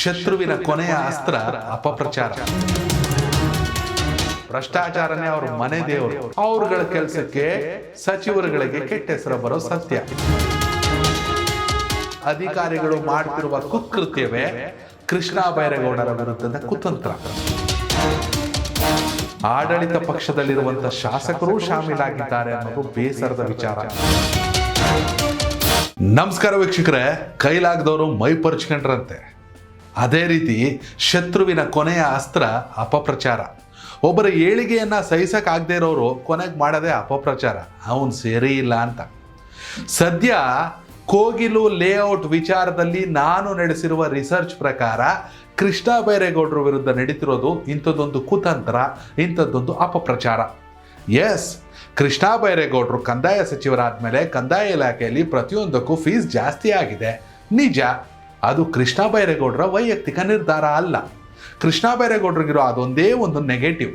ಶತ್ರುವಿನ ಕೊನೆಯ ಅಸ್ತ್ರ ಅಪಪ್ರಚಾರ. ಭ್ರಷ್ಟಾಚಾರನೇ ಅವ್ರ ಮನೆ ದೇವರು. ಅವ್ರಗಳ ಕೆಲಸಕ್ಕೆ ಸಚಿವರುಗಳಿಗೆ ಕೆಟ್ಟ ಹೆಸರು ಬರೋ ಸತ್ಯ. ಅಧಿಕಾರಿಗಳು ಮಾಡ್ತಿರುವ ಕುಕೃತ್ಯವೇ ಕೃಷ್ಣ ಬೈರೇಗೌಡರ ವಿರುದ್ಧದ ಕುತಂತ್ರ. ಆಡಳಿತ ಪಕ್ಷದಲ್ಲಿರುವಂತಹ ಶಾಸಕರು ಶಾಮೀಲಾಗಿದ್ದಾರೆ ಅನ್ನೋದು ಬೇಸರದ ವಿಚಾರ. ನಮಸ್ಕಾರ ವೀಕ್ಷಕರೇ, ಕೈಲಾಗದವರು ಮೈ ಪರ್ಚ್ಕೊಂಡ್ರಂತೆ. ಅದೇ ರೀತಿ ಶತ್ರುವಿನ ಕೊನೆಯ ಅಸ್ತ್ರ ಅಪಪ್ರಚಾರ. ಒಬ್ಬರ ಏಳಿಗೆಯನ್ನ ಸಹಿಸಕ್ಕಾಗದೇ ಇರೋರು ಕೊನೆಗೆ ಮಾಡೋದೇ ಅಪಪ್ರಚಾರ. ಅವನು ಸರಿ ಇಲ್ಲ ಅಂತ. ಸದ್ಯ ಕೋಗಿಲು ಲೇಔಟ್ ವಿಚಾರದಲ್ಲಿ ನಾನು ನಡೆಸಿರುವ ರಿಸರ್ಚ್ ಪ್ರಕಾರ ಕೃಷ್ಣ ಬೈರೇಗೌಡರ ವಿರುದ್ಧ ನಡೀತಿರೋದು ಇಂಥದ್ದೊಂದು ಕುತಂತ್ರ, ಇಂಥದ್ದೊಂದು ಅಪಪ್ರಚಾರ. ಎಸ್, ಕೃಷ್ಣ ಬೈರೇಗೌಡರು ಕಂದಾಯ ಸಚಿವರಾದ ಮೇಲೆ ಕಂದಾಯ ಇಲಾಖೆಯಲ್ಲಿ ಪ್ರತಿಯೊಂದಕ್ಕೂ ಫೀಸ್ ಜಾಸ್ತಿ ಆಗಿದೆ, ನಿಜ. ಅದು ಕೃಷ್ಣ ಬೈರೇಗೌಡರ ವೈಯಕ್ತಿಕ ನಿರ್ಧಾರ ಅಲ್ಲ. ಕೃಷ್ಣ ಬೈರೇಗೌಡರಿಗಿರೋ ಅದೊಂದೇ ಒಂದು ನೆಗೆಟಿವ್.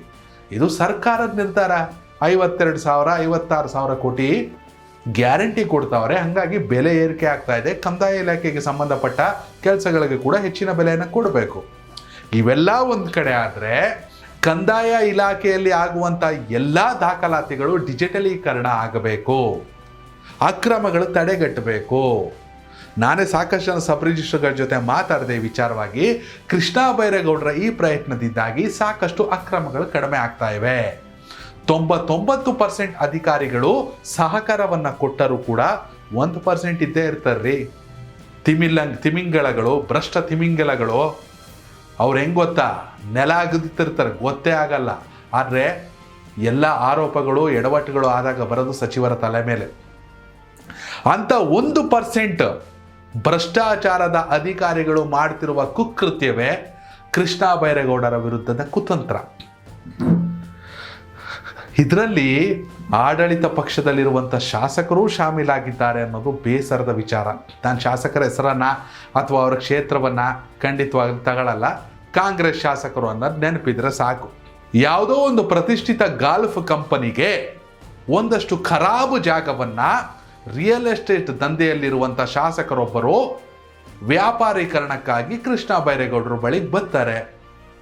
ಇದು ಸರ್ಕಾರದ ನಿರ್ಧಾರ. 52,000-56,000 ಕೋಟಿ ಗ್ಯಾರಂಟಿ ಕೊಡ್ತಾವ್ರೆ. ಹಾಗಾಗಿ ಬೆಲೆ ಏರಿಕೆ ಆಗ್ತಾ ಇದೆ. ಕಂದಾಯ ಇಲಾಖೆಗೆ ಸಂಬಂಧಪಟ್ಟ ಕೆಲಸಗಳಿಗೆ ಕೂಡ ಹೆಚ್ಚಿನ ಬೆಲೆಯನ್ನು ಕೊಡಬೇಕು. ಇವೆಲ್ಲ ಒಂದು ಕಡೆ ಆದರೆ, ಕಂದಾಯ ಇಲಾಖೆಯಲ್ಲಿ ಆಗುವಂಥ ಎಲ್ಲ ದಾಖಲಾತಿಗಳು ಡಿಜಿಟಲೀಕರಣ ಆಗಬೇಕು, ಅಕ್ರಮಗಳು ತಡೆಗಟ್ಟಬೇಕು. ನಾನೇ ಸಾಕಷ್ಟು ಜನ ಸಬ್ ರಿಜಿಸ್ಟ್ರಗಳ ಜೊತೆ ಮಾತಾಡಿದೆ ಈ ವಿಚಾರವಾಗಿ. ಕೃಷ್ಣ ಬೈರೇಗೌಡರ ಈ ಪ್ರಯತ್ನದಿಂದಾಗಿ ಸಾಕಷ್ಟು ಅಕ್ರಮಗಳು ಕಡಿಮೆ ಆಗ್ತಾ ಇವೆ. 99% ಅಧಿಕಾರಿಗಳು ಸಹಕಾರವನ್ನು ಕೊಟ್ಟರೂ ಕೂಡ 1% ಇದ್ದೇ ಇರ್ತಾರ್ರಿ. ತಿಮಿಂಗಳಗಳು, ಭ್ರಷ್ಟ ತಿಮಿಂಗಲಗಳು. ಅವ್ರು ಹೆಂಗೆ ಗೊತ್ತಾ, ನೆಲ ಅಗದಿರ್ತಾರೆ, ಗೊತ್ತೇ ಆಗಲ್ಲ. ಆದರೆ ಎಲ್ಲ ಆರೋಪಗಳು ಎಡವಟ್ಟುಗಳು ಆದಾಗ ಬರೋದು ಸಚಿವರ ತಲೆ ಮೇಲೆ. ಅಂತ 1% ಭ್ರಷ್ಟಾಚಾರದ ಅಧಿಕಾರಿಗಳು ಮಾಡ್ತಿರುವ ಕುಕೃತ್ಯವೇ ಕೃಷ್ಣ ಬೈರೇಗೌಡರ ವಿರುದ್ಧದ ಕುತಂತ್ರ. ಇದರಲ್ಲಿ ಆಡಳಿತ ಪಕ್ಷದಲ್ಲಿರುವಂಥ ಶಾಸಕರು ಶಾಮೀಲಾಗಿದ್ದಾರೆ ಅನ್ನೋದು ಬೇಸರದ ವಿಚಾರ. ನಾನು ಶಾಸಕರ ಹೆಸರನ್ನು ಅಥವಾ ಅವರ ಕ್ಷೇತ್ರವನ್ನು ಖಂಡಿತವಾಗಿ ತಗೊಳ್ಳಲ್ಲ. ಕಾಂಗ್ರೆಸ್ ಶಾಸಕರು ಅನ್ನೋದು ನೆನಪಿದ್ರೆ ಸಾಕು. ಯಾವುದೋ ಒಂದು ಪ್ರತಿಷ್ಠಿತ ಗಾಲ್ಫ್ ಕಂಪನಿಗೆ ಒಂದಷ್ಟು ಖರಾಬು ಜಾಗವನ್ನು ರಿಯಲ್ ಎಸ್ಟೇಟ್ ದಂಧೆಯಲ್ಲಿರುವಂಥ ಶಾಸಕರೊಬ್ಬರು ವ್ಯಾಪಾರೀಕರಣಕ್ಕಾಗಿ ಕೃಷ್ಣ ಬೈರೇಗೌಡರು ಬಳಿಗೆ ಬರ್ತಾರೆ.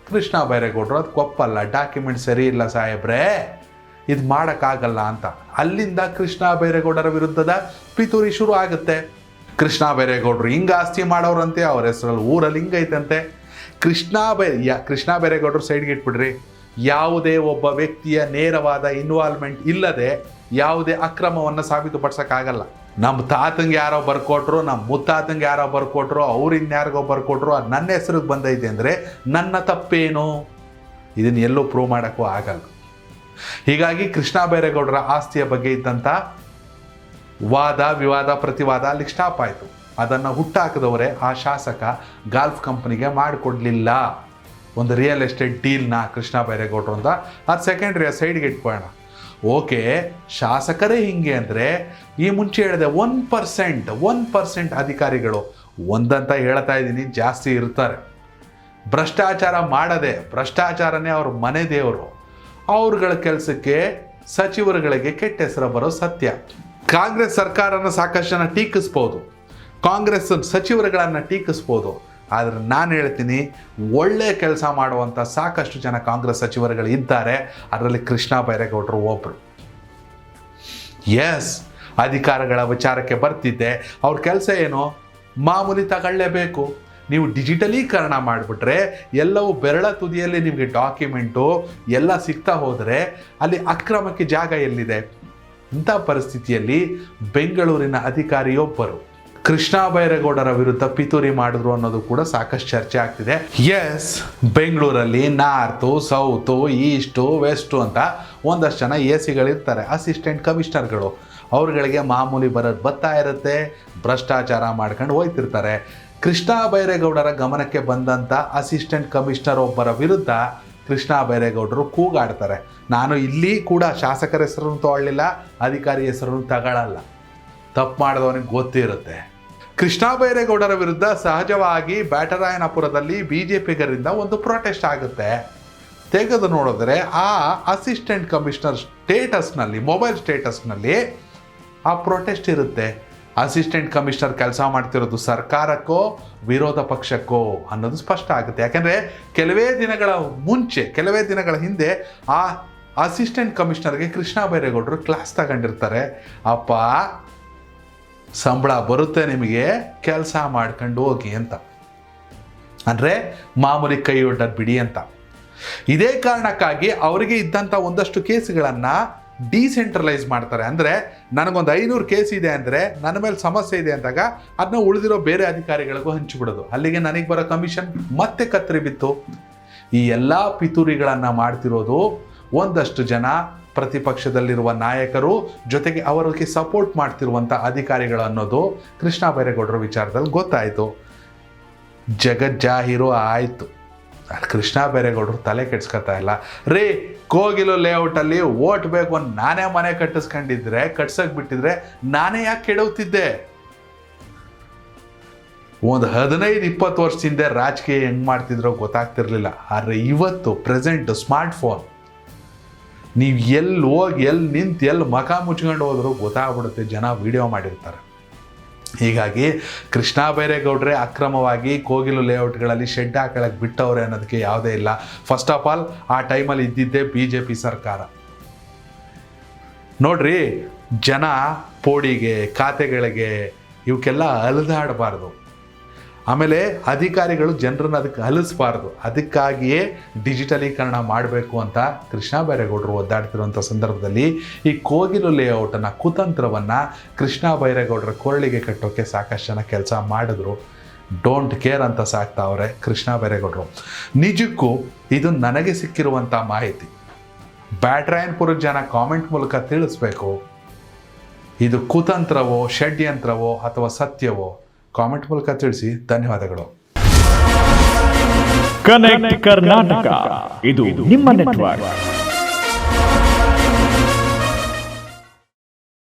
ಕೃಷ್ಣ ಬೈರೇಗೌಡರು ಅದು ಕೊಪ್ಪಲ್ಲ, ಡಾಕ್ಯುಮೆಂಟ್ ಸರಿ ಇಲ್ಲ ಸಾಹೇಬ್ರೆ, ಇದು ಮಾಡೋಕ್ಕಾಗಲ್ಲ ಅಂತ. ಅಲ್ಲಿಂದ ಕೃಷ್ಣ ಬೈರೇಗೌಡರ ವಿರುದ್ಧದ ಪಿತೂರಿ ಶುರು ಆಗುತ್ತೆ. ಕೃಷ್ಣ ಬೈರೇಗೌಡರು ಹಿಂಗೆ ಆಸ್ತಿ ಮಾಡೋರಂತೆ, ಅವ್ರ ಹೆಸರಲ್ಲಿ ಊರಲ್ಲಿ ಹಿಂಗೈತಂತೆ. ಕೃಷ್ಣ ಬೈರೇಗೌಡರು ಸೈಡ್ಗೆ ಇಟ್ಬಿಡ್ರಿ. ಯಾವುದೇ ಒಬ್ಬ ವ್ಯಕ್ತಿಯ ನೇರವಾದ ಇನ್ವಾಲ್ವ್ಮೆಂಟ್ ಇಲ್ಲದೆ ಯಾವುದೇ ಅಕ್ರಮವನ್ನು ಸಾಬೀತುಪಡಿಸೋಕ್ಕಾಗಲ್ಲ. ನಮ್ಮ ತಾತಂಗೆ ಯಾರೋ ಬರ್ಕೊಟ್ರು, ನಮ್ಮ ಮುತ್ತಾತಂಗೆ ಯಾರೋ ಬರ್ಕೊಟ್ರು, ಅವ್ರು ಇನ್ಯಾರಿಗೋ ಬರ್ಕೊಟ್ರು, ಅದು ನನ್ನ ಹೆಸರಿಗೆ ಬಂದೈತೆ ಅಂದರೆ ನನ್ನ ತಪ್ಪೇನು? ಇದನ್ನು ಎಲ್ಲೂ ಪ್ರೂವ್ ಮಾಡೋಕ್ಕೂ ಆಗಲ್ಲ. ಹೀಗಾಗಿ ಕೃಷ್ಣ ಬೈರೇಗೌಡರ ಆಸ್ತಿಯ ಬಗ್ಗೆ ಇದ್ದಂಥ ವಾದ ವಿವಾದ ಪ್ರತಿವಾದ ಅಲ್ಲಿಗೆ ಸ್ಟಾಪ್ ಆಯಿತು. ಅದನ್ನು ಹುಟ್ಟಾಕಿದವರೇ ಆ ಶಾಸಕ ಗಾಲ್ಫ್ ಕಂಪನಿಗೆ ಮಾಡಿಕೊಡ್ಲಿಲ್ಲ ಒಂದು ರಿಯಲ್ ಎಸ್ಟೇಟ್ ಡೀಲ್ನ ಕೃಷ್ಣ ಬೈರೇಗೌಡರು ಅಂತ. ಅದು ಸೆಕೆಂಡ್ರಿ, ಸೈಡ್ಗೆ ಇಟ್ಕೊಳ್ಳೋಣ. ಓಕೆ, ಶಾಸಕರೇ ಹಿಂಗೆ ಅಂದರೆ ಈ ಮುಂಚೆ ಹೇಳಿದೆ 1% ಅಧಿಕಾರಿಗಳು, ಒಂದಂತ ಹೇಳ್ತಾ ಇದ್ದೀನಿ, ಜಾಸ್ತಿ ಇರ್ತಾರೆ. ಭ್ರಷ್ಟಾಚಾರ ಮಾಡದೆ, ಭ್ರಷ್ಟಾಚಾರನೇ ಅವ್ರ ಮನೆ ದೇವರು. ಅವ್ರಗಳ ಕೆಲಸಕ್ಕೆ ಸಚಿವರುಗಳಿಗೆ ಕೆಟ್ಟ ಹೆಸರು ಬರೋ ಸತ್ಯ. ಕಾಂಗ್ರೆಸ್ ಸರ್ಕಾರನ ಸಾಕಷ್ಟು ಜನ ಟೀಕಿಸ್ಬೋದು, ಕಾಂಗ್ರೆಸ್ ಸಚಿವರುಗಳನ್ನು ಟೀಕಿಸ್ಬೋದು. ಆದರೆ ನಾನು ಹೇಳ್ತೀನಿ, ಒಳ್ಳೆ ಕೆಲಸ ಮಾಡುವಂಥ ಸಾಕಷ್ಟು ಜನ ಕಾಂಗ್ರೆಸ್ ಸಚಿವರುಗಳು ಇದ್ದಾರೆ. ಅದರಲ್ಲಿ ಕೃಷ್ಣ ಬೈರೇಗೌಡರು ಒಬ್ಬರು. ಎಸ್, ಅಧಿಕಾರಗಳ ವಿಚಾರಕ್ಕೆ ಬರ್ತಿದ್ದೆ. ಅವ್ರ ಕೆಲಸ ಏನು? ಮಾಮೂಲಿ ತಗೊಳ್ಳೇಬೇಕು. ನೀವು ಡಿಜಿಟಲೀಕರಣ ಮಾಡಿಬಿಟ್ರೆ ಎಲ್ಲವೂ ಬೆರಳ ತುದಿಯಲ್ಲಿ ನಿಮಗೆ ಡಾಕ್ಯುಮೆಂಟು ಎಲ್ಲ ಸಿಗ್ತಾ ಹೋದರೆ ಅಲ್ಲಿ ಅಕ್ರಮಕ್ಕೆ ಜಾಗ ಎಲ್ಲಿದೆ? ಇಂಥ ಪರಿಸ್ಥಿತಿಯಲ್ಲಿ ಬೆಂಗಳೂರಿನ ಅಧಿಕಾರಿಯೊಬ್ಬರು ಕೃಷ್ಣ ಬೈರೇಗೌಡರ ವಿರುದ್ಧ ಪಿತೂರಿ ಮಾಡಿದ್ರು ಅನ್ನೋದು ಕೂಡ ಸಾಕಷ್ಟು ಚರ್ಚೆ ಆಗ್ತಿದೆ. ಎಸ್, ಬೆಂಗಳೂರಲ್ಲಿ ನಾರ್ತು, ಸೌತು, ಈಸ್ಟು, ವೆಸ್ಟು ಅಂತ ಒಂದಷ್ಟು ಜನ ಎಸಿಗಳಿರ್ತಾರೆ, ಅಸಿಸ್ಟೆಂಟ್ ಕಮಿಷನರ್ಗಳು. ಅವ್ರುಗಳಿಗೆ ಮಾಮೂಲಿ ಬರೋದು ಬರ್ತಾ ಇರುತ್ತೆ, ಭ್ರಷ್ಟಾಚಾರ ಮಾಡ್ಕೊಂಡು ಹೋಯ್ತಿರ್ತಾರೆ. ಕೃಷ್ಣ ಬೈರೇಗೌಡರ ಗಮನಕ್ಕೆ ಬಂದಂಥ ಅಸಿಸ್ಟೆಂಟ್ ಕಮಿಷನರ್ ಒಬ್ಬರ ವಿರುದ್ಧ ಕೃಷ್ಣ ಬೈರೇಗೌಡರು ಕೂಗಾಡ್ತಾರೆ. ನಾನು ಇಲ್ಲಿ ಕೂಡ ಶಾಸಕರ ಹೆಸರನ್ನು ತಗೊಳ್ಳಿಲ್ಲ, ಅಧಿಕಾರಿ ಹೆಸರನ್ನು ತಗೊಳ್ಳಲ್ಲ. ತಪ್ಪು ಮಾಡಿದವನಿಗೆ ಗೊತ್ತಿರುತ್ತೆ. ಕೃಷ್ಣ ಬೈರೇಗೌಡರ ವಿರುದ್ಧ ಸಹಜವಾಗಿ ಬ್ಯಾಟರಾಯನಪುರದಲ್ಲಿ BJPಗರಿಂದ ಒಂದು ಪ್ರೊಟೆಸ್ಟ್ ಆಗುತ್ತೆ. ತೆಗೆದು ನೋಡಿದ್ರೆ ಆ ಅಸಿಸ್ಟೆಂಟ್ ಕಮಿಷನರ್ ಸ್ಟೇಟಸ್ನಲ್ಲಿ, ಮೊಬೈಲ್ ಸ್ಟೇಟಸ್ನಲ್ಲಿ ಆ ಪ್ರೊಟೆಸ್ಟ್ ಇರುತ್ತೆ. ಅಸಿಸ್ಟೆಂಟ್ ಕಮಿಷನರ್ ಕೆಲಸ ಮಾಡ್ತಿರೋದು ಸರ್ಕಾರಕ್ಕೋ ವಿರೋಧ ಪಕ್ಷಕ್ಕೋ ಅನ್ನೋದು ಸ್ಪಷ್ಟ ಆಗುತ್ತೆ. ಯಾಕೆಂದರೆ ಕೆಲವೇ ದಿನಗಳ ಹಿಂದೆ ಆ ಅಸಿಸ್ಟೆಂಟ್ ಕಮಿಷನರ್ಗೆ ಕೃಷ್ಣ ಬೈರೇಗೌಡರು ಕ್ಲಾಸ್ ತಗೊಂಡಿರ್ತಾರೆ. ಅಪ್ಪ ಸಂಬಳ ಬರುತ್ತೆ ನಿಮಗೆ, ಕೆಲಸ ಮಾಡ್ಕೊಂಡು ಹೋಗಿ ಅಂತ, ಅಂದರೆ ಮಾಮೂಲಿ ಕೈ ಒಡ್ಡೋದು ಬಿಡಿ ಅಂತ. ಇದೇ ಕಾರಣಕ್ಕಾಗಿ ಅವರಿಗೆ ಇದ್ದಂಥ ಒಂದಷ್ಟು ಕೇಸುಗಳನ್ನು ಡಿಸೆಂಟ್ರಲೈಸ್ ಮಾಡ್ತಾರೆ. ಅಂದರೆ ನನಗೊಂದು 500 ಕೇಸ್ ಇದೆ ಅಂದರೆ ನನ್ನ ಮೇಲೆ ಸಮಸ್ಯೆ ಇದೆ ಅಂದಾಗ ಅದನ್ನ ಉಳಿದಿರೋ ಬೇರೆ ಅಧಿಕಾರಿಗಳಿಗೂ ಹಂಚಿಬಿಡೋದು. ಅಲ್ಲಿಗೆ ನನಗೆ ಬರೋ ಕಮಿಷನ್ ಮತ್ತೆ ಕತ್ತರಿ ಬಿತ್ತು. ಈ ಎಲ್ಲ ಪಿತೂರಿಗಳನ್ನು ಮಾಡ್ತಿರೋದು ಒಂದಷ್ಟು ಜನ ಪ್ರತಿಪಕ್ಷದಲ್ಲಿರುವ ನಾಯಕರು, ಜೊತೆಗೆ ಅವರಿಗೆ ಸಪೋರ್ಟ್ ಮಾಡ್ತಿರುವಂಥ ಅಧಿಕಾರಿಗಳು ಅನ್ನೋದು ಕೃಷ್ಣ ಬೈರೇಗೌಡರ ವಿಚಾರದಲ್ಲಿ ಗೊತ್ತಾಯಿತು. ಜಗಜ್ಜಾಹೀರು ಆಯಿತು. ಕೃಷ್ಣ ಬೈರೇಗೌಡರು ತಲೆ ಕೆಡ್ಸ್ಕೊತಾ ಇಲ್ಲ. ರೀ, ಕೋಗಿಲು ಲೇಔಟಲ್ಲಿ ಓಟ್ ಬೇಕು ಅಂತ ನಾನೇ ಮನೆ ಕಟ್ಸಕ್ಕೆ ಬಿಟ್ಟಿದ್ರೆ ನಾನೇ ಯಾಕೆ ಕೆಡವುತ್ತಿದ್ದೆ? ಒಂದು 15-20 ವರ್ಷದಿಂದ ರಾಜಕೀಯ ಹೆಂಗೆ ಮಾಡ್ತಿದ್ರೋ ಗೊತ್ತಾಗ್ತಿರ್ಲಿಲ್ಲ. ಆದರೆ ಇವತ್ತು ಪ್ರೆಸೆಂಟ್ ಸ್ಮಾರ್ಟ್ಫೋನ್, ನೀವು ಎಲ್ಲಿ ಹೋಗಿ ಎಲ್ಲಿ ನಿಂತು ಎಲ್ಲಿ ಮಖ ಮುಚ್ಕೊಂಡು ಹೋದರೂ ಗೊತ್ತಾಗ್ಬಿಡುತ್ತೆ, ಜನ ವಿಡಿಯೋ ಮಾಡಿರ್ತಾರೆ. ಹೀಗಾಗಿ ಕೃಷ್ಣ ಬೈರೇಗೌಡರೇ ಅಕ್ರಮವಾಗಿ ಕೋಗಿಲು ಲೇಔಟ್ಗಳಲ್ಲಿ ಶೆಡ್ ಹಾಕೊಳ್ಳೋಕೆ ಬಿಟ್ಟವ್ರೆ ಅನ್ನೋದಕ್ಕೆ ಯಾವುದೇ ಇಲ್ಲ. ಫಸ್ಟ್ ಆಫ್ ಆಲ್ ಆ ಟೈಮಲ್ಲಿ ಇದ್ದಿದ್ದೇ BJP ಸರ್ಕಾರ. ನೋಡ್ರಿ, ಜನ ಪೋಡಿಗೆ, ಖಾತೆಗಳಿಗೆ ಇವಕ್ಕೆಲ್ಲ ಅಲೆದಾಡಬಾರ್ದು. ಆಮೇಲೆ ಅಧಿಕಾರಿಗಳು ಜನರನ್ನು ಅದಕ್ಕೆ ಅಲಿಸ್ಬಾರ್ದು. ಅದಕ್ಕಾಗಿಯೇ ಡಿಜಿಟಲೀಕರಣ ಮಾಡಬೇಕು ಅಂತ ಕೃಷ್ಣ ಬೈರೇಗೌಡರು ಒದ್ದಾಡ್ತಿರುವಂಥ ಸಂದರ್ಭದಲ್ಲಿ ಈ ಕೋಗಿಲು ಲೇಔಟನ್ನು, ಕುತಂತ್ರವನ್ನು ಕೃಷ್ಣ ಬೈರೇಗೌಡರ ಕೊರಳಿಗೆ ಕಟ್ಟೋಕ್ಕೆ ಸಾಕಷ್ಟು ಜನ ಕೆಲಸ ಮಾಡಿದ್ರು. ಡೋಂಟ್ ಕೇರ್ ಅಂತ ಸಾಕ್ತಾವ್ರೆ ಕೃಷ್ಣ ಬೈರೇಗೌಡರು. ನಿಜಕ್ಕೂ ಇದು ನನಗೆ ಸಿಕ್ಕಿರುವಂಥ ಮಾಹಿತಿ. ಬ್ಯಾಟ್ರಾಯನ್ಪುರದ ಜನ ಕಾಮೆಂಟ್ ಮೂಲಕ ತಿಳಿಸ್ಬೇಕು, ಇದು ಕುತಂತ್ರವೋ, ಷಡ್ಯಂತ್ರವೋ ಅಥವಾ ಸತ್ಯವೋ? ಕಾಮೆಂಟ್ ಮೂಲಕ ತಿಳಿಸಿ. ಧನ್ಯವಾದಗಳು. ಕನೆಕ್ಟ್ ಕರ್ನಾಟಕ, ಇದು ನಿಮ್ಮ ನೆಟ್ವರ್ಕ್.